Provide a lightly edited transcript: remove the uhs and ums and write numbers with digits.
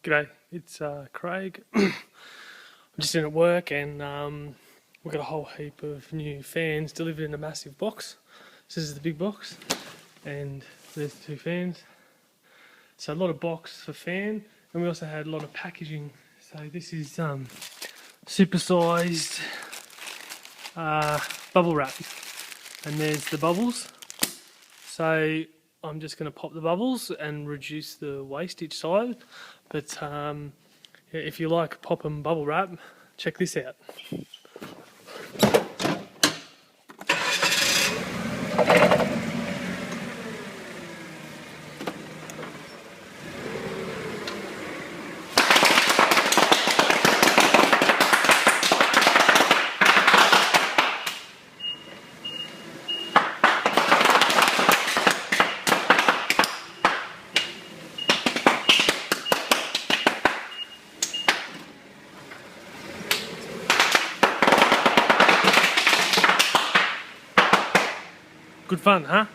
G'day, it's Craig. I'm just in at work and we've got a whole heap of new fans delivered in a massive box. This is the big box and there's the two fans. So a lot of box for fan, and we also had a lot of packaging. So this is super-sized bubble wrap, and there's the bubbles. So I'm just going to pop the bubbles and reduce the waste each side. But if you like pop and bubble wrap, check this out. Good fun, huh?